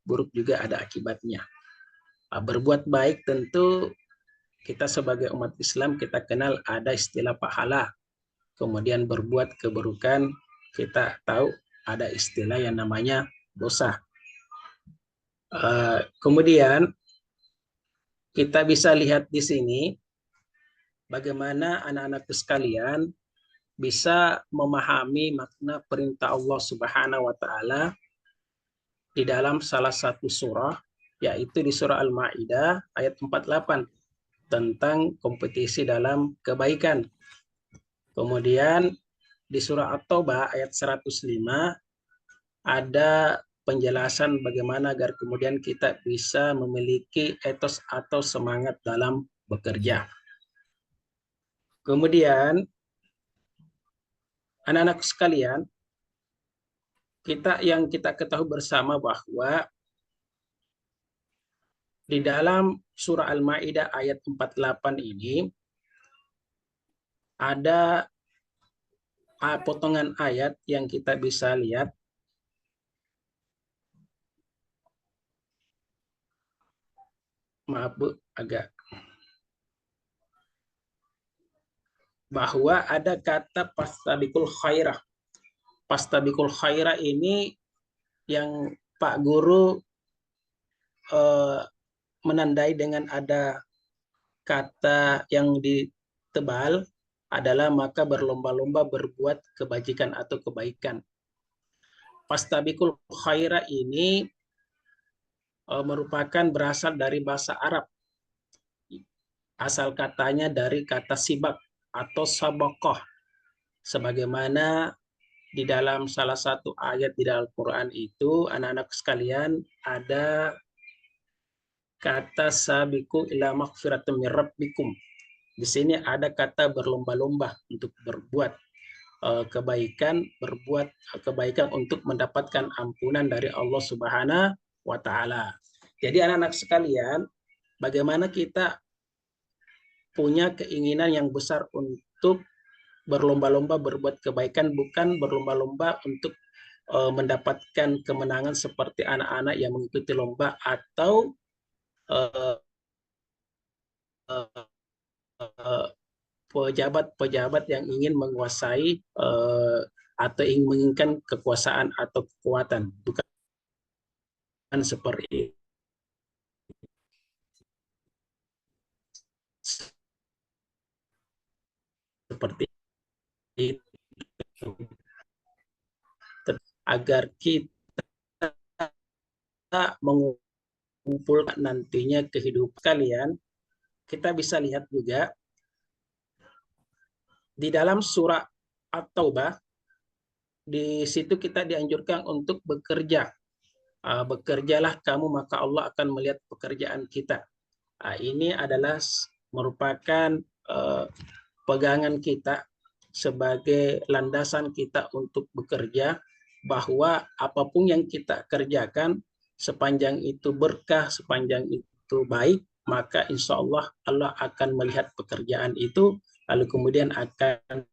buruk juga ada akibatnya. Berbuat baik tentu kita sebagai umat Islam kita kenal ada istilah pahala. Kemudian berbuat keburukan kita tahu ada istilah yang namanya dosa. Kemudian kita bisa lihat di sini bagaimana anak-anakku sekalian bisa memahami makna perintah Allah Subhanahu wa taala di dalam salah satu surah, yaitu di surah Al-Maidah ayat 48 tentang kompetisi dalam kebaikan. Kemudian di surah At-Taubah ayat 105 ada penjelasan bagaimana agar kemudian kita bisa memiliki etos atau semangat dalam bekerja. Kemudian anak-anak sekalian, kita ketahui bersama bahwa di dalam surah Al-Maidah ayat 48 ini ada potongan ayat yang kita bisa lihat. Maaf Bu, agak. Bahwa ada kata pastabikul khairah. Pastabikul khairah ini yang Pak Guru menandai dengan ada kata yang ditebal adalah maka berlomba-lomba berbuat kebajikan atau kebaikan. Pastabikul khairah ini merupakan berasal dari bahasa Arab. Asal katanya dari kata sibak atau sabakoh. Sebagaimana di dalam salah satu ayat di dalam Quran itu, anak-anak sekalian, ada kata sabiku ila maghfiratum min rabbikum. Di sini ada kata berlomba-lomba untuk berbuat kebaikan, berbuat kebaikan untuk mendapatkan ampunan dari Allah Subhanahu wa taala. Jadi anak-anak sekalian, bagaimana kita punya keinginan yang besar untuk berlomba-lomba berbuat kebaikan, bukan berlomba-lomba untuk mendapatkan kemenangan seperti anak-anak yang mengikuti lomba atau pejabat-pejabat yang ingin menguasai atau ingin menginginkan kekuasaan atau kekuatan, bukan seperti itu. Agar kita mengumpulkan nantinya kehidupan kalian, kita bisa lihat juga di dalam surah At-Taubah, di situ kita dianjurkan untuk bekerja. Bekerjalah kamu maka Allah akan melihat pekerjaan kita. Ini adalah merupakan pegangan kita sebagai landasan kita untuk bekerja, bahwa apapun yang kita kerjakan sepanjang itu berkah, sepanjang itu baik, maka insya Allah Allah akan melihat pekerjaan itu, lalu kemudian akan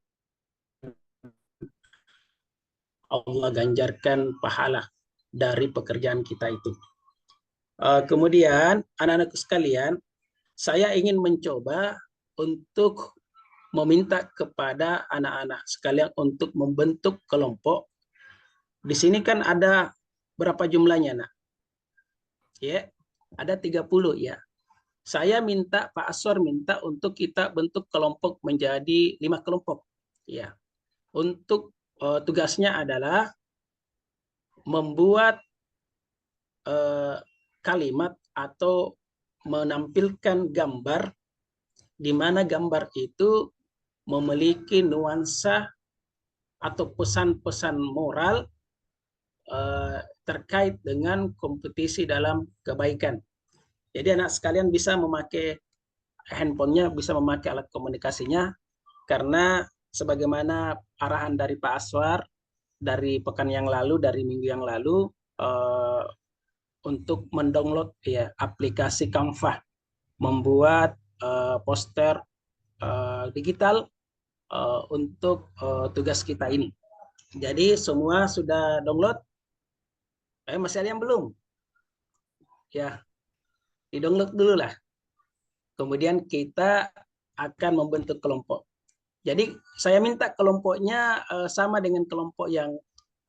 Allah ganjarkan pahala dari pekerjaan kita itu. Kemudian anak-anak sekalian, saya ingin mencoba untuk meminta kepada anak-anak sekalian untuk membentuk kelompok. Di sini kan ada berapa jumlahnya, Nak? Ya, ada 30 ya. Saya minta, Pak Aswar minta untuk kita bentuk kelompok menjadi 5 kelompok. Ya. Untuk tugasnya adalah membuat kalimat atau menampilkan gambar di mana gambar itu memiliki nuansa atau pesan-pesan moral terkait dengan kompetisi dalam kebaikan. Jadi anak sekalian bisa memakai handphonenya, bisa memakai alat komunikasinya, karena sebagaimana arahan dari Pak Aswar dari pekan yang lalu, dari minggu yang lalu, untuk mendownload ya aplikasi Canva, membuat poster digital untuk tugas kita ini. Jadi semua sudah download? Masih ada yang belum? Ya, di-download dulu lah. Kemudian kita akan membentuk kelompok. Jadi saya minta kelompoknya sama dengan kelompok yang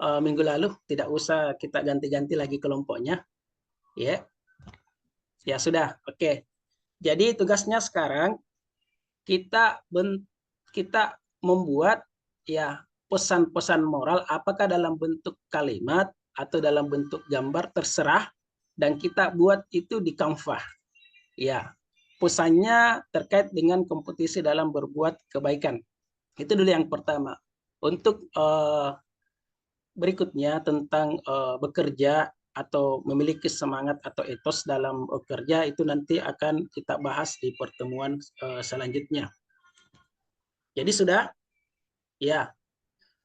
minggu lalu, tidak usah kita ganti-ganti lagi kelompoknya. Ya, ya sudah, oke. Jadi tugasnya sekarang kita kita membuat ya pesan-pesan moral, apakah dalam bentuk kalimat atau dalam bentuk gambar terserah, dan kita buat itu di Canva. Ya, pesannya terkait dengan kompetisi dalam berbuat kebaikan. Itu dulu yang pertama. Untuk berikutnya tentang bekerja atau memiliki semangat atau etos dalam bekerja, itu nanti akan kita bahas di pertemuan selanjutnya. Jadi sudah? Ya,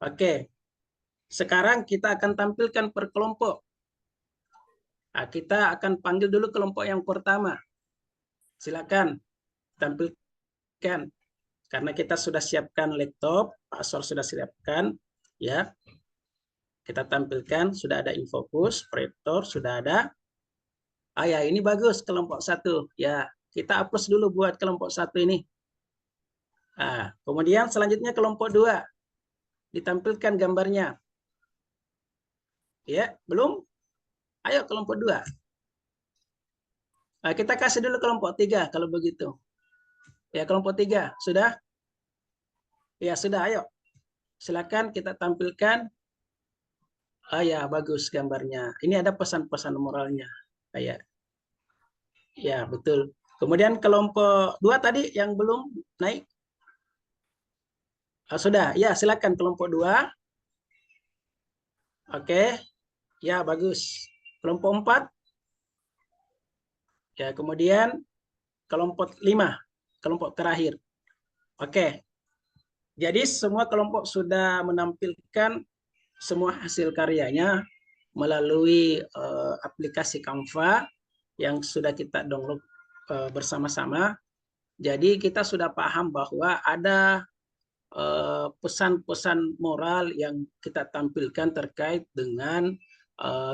oke. Sekarang kita akan tampilkan per kelompok. Nah, kita akan panggil dulu kelompok yang pertama. Silakan tampilkan. Karena kita sudah siapkan laptop, Pak Asor sudah siapkan, ya. Kita tampilkan, sudah ada infocus, proyektor, sudah ada. Ah ya, ini bagus kelompok satu. Ya, kita hapus dulu buat kelompok satu ini. Nah, kemudian selanjutnya kelompok dua. Ditampilkan gambarnya. Ya, belum? Ayo kelompok dua. Nah, kita kasih dulu kelompok tiga kalau begitu. Ya, kelompok tiga. Sudah? Ya, sudah. Ayo. Silakan kita tampilkan. Ah ya, bagus gambarnya. Ini ada pesan-pesan moralnya. Ya, ya betul. Kemudian kelompok dua tadi yang belum naik. Ah, sudah. Ya, silakan kelompok dua. Oke. Ya, bagus. Kelompok empat. Ya, kemudian kelompok lima. Kelompok terakhir. Oke. Jadi semua kelompok sudah menampilkan semua hasil karyanya melalui aplikasi Canva yang sudah kita download bersama-sama. Jadi kita sudah paham bahwa ada pesan-pesan moral yang kita tampilkan terkait dengan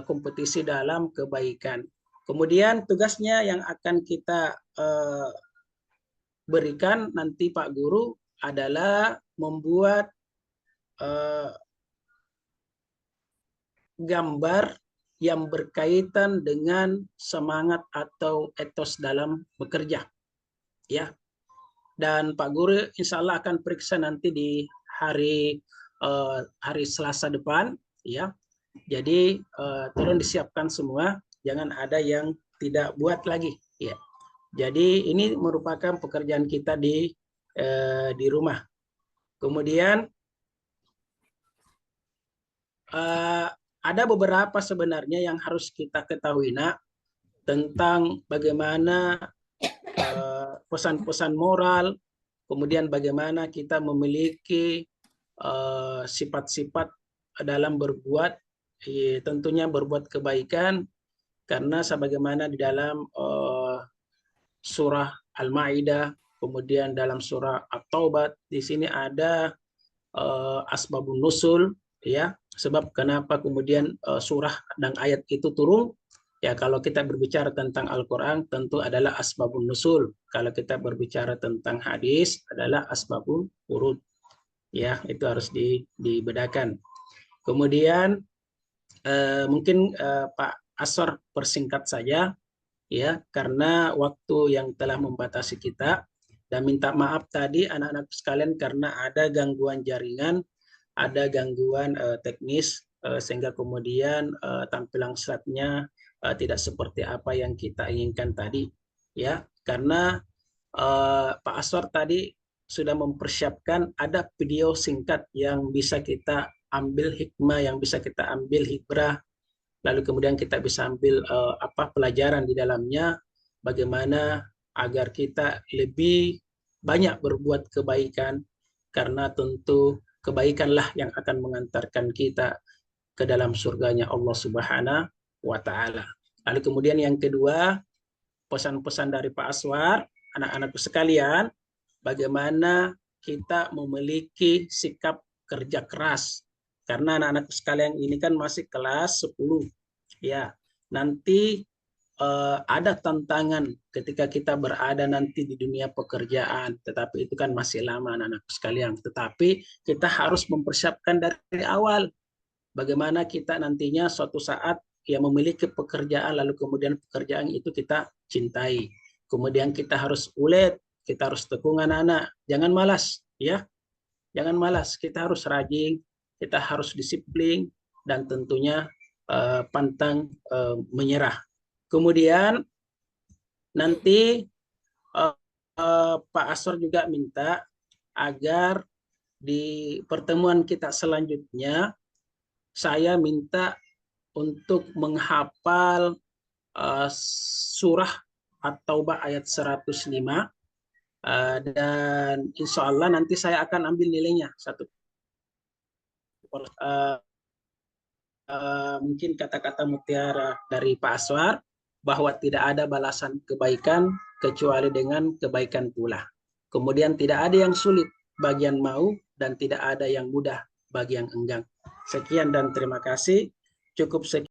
kompetisi dalam kebaikan. Kemudian tugasnya yang akan kita berikan nanti Pak Guru adalah membuat gambar yang berkaitan dengan semangat atau etos dalam bekerja, ya. Dan Pak Guru insya Allah akan periksa nanti di hari Selasa depan, ya. Jadi tolong disiapkan semua, jangan ada yang tidak buat lagi, ya. Jadi ini merupakan pekerjaan kita di rumah. Kemudian ada beberapa sebenarnya yang harus kita ketahui, Nak, tentang bagaimana pesan-pesan moral, kemudian bagaimana kita memiliki sifat-sifat dalam berbuat, tentunya berbuat kebaikan, karena sebagaimana di dalam surah Al-Maidah, kemudian dalam surah At-Taubah, di sini ada asbabun nusul, ya, sebab kenapa kemudian surah dan ayat itu turun. Ya, kalau kita berbicara tentang Al-Quran tentu adalah asbabun nusul. Kalau kita berbicara tentang hadis adalah asbabun urud. Ya, itu harus dibedakan. Kemudian mungkin Pak Asor persingkat saja, ya, karena waktu yang telah membatasi kita, dan minta maaf tadi anak-anak sekalian karena ada gangguan jaringan, ada gangguan teknis, sehingga kemudian tampilan slide-nya tidak seperti apa yang kita inginkan tadi, ya, karena Pak Aswar tadi sudah mempersiapkan ada video singkat yang bisa kita ambil hikmah, yang bisa kita ambil hibrah, lalu kemudian kita bisa ambil pelajaran di dalamnya, bagaimana agar kita lebih banyak berbuat kebaikan, karena tentu kebaikanlah yang akan mengantarkan kita ke dalam surganya Allah Subhanahu wa Ta'ala. Lalu kemudian yang kedua, pesan-pesan dari Pak Aswar, anak-anakku sekalian, bagaimana kita memiliki sikap kerja keras. Karena anak-anakku sekalian ini kan masih kelas 10. Ya, nanti ada tantangan ketika kita berada nanti di dunia pekerjaan, tetapi itu kan masih lama anak-anak sekalian. Tetapi kita harus mempersiapkan dari awal bagaimana kita nantinya suatu saat ya memiliki pekerjaan, lalu kemudian pekerjaan itu kita cintai. Kemudian kita harus ulet, kita harus tekun anak-anak, jangan malas ya. Jangan malas, kita harus rajin, kita harus disiplin, dan tentunya pantang menyerah. Kemudian nanti Pak Asor juga minta agar di pertemuan kita selanjutnya, saya minta untuk menghafal surah At-Taubah ayat 105, dan insya Allah nanti saya akan ambil nilainya satu. Mungkin kata-kata mutiara dari Pak Aswar, bahwa tidak ada balasan kebaikan kecuali dengan kebaikan pula. Kemudian tidak ada yang sulit bagi yang mau, dan tidak ada yang mudah bagi yang enggan. Sekian dan terima kasih. Cukup sekian.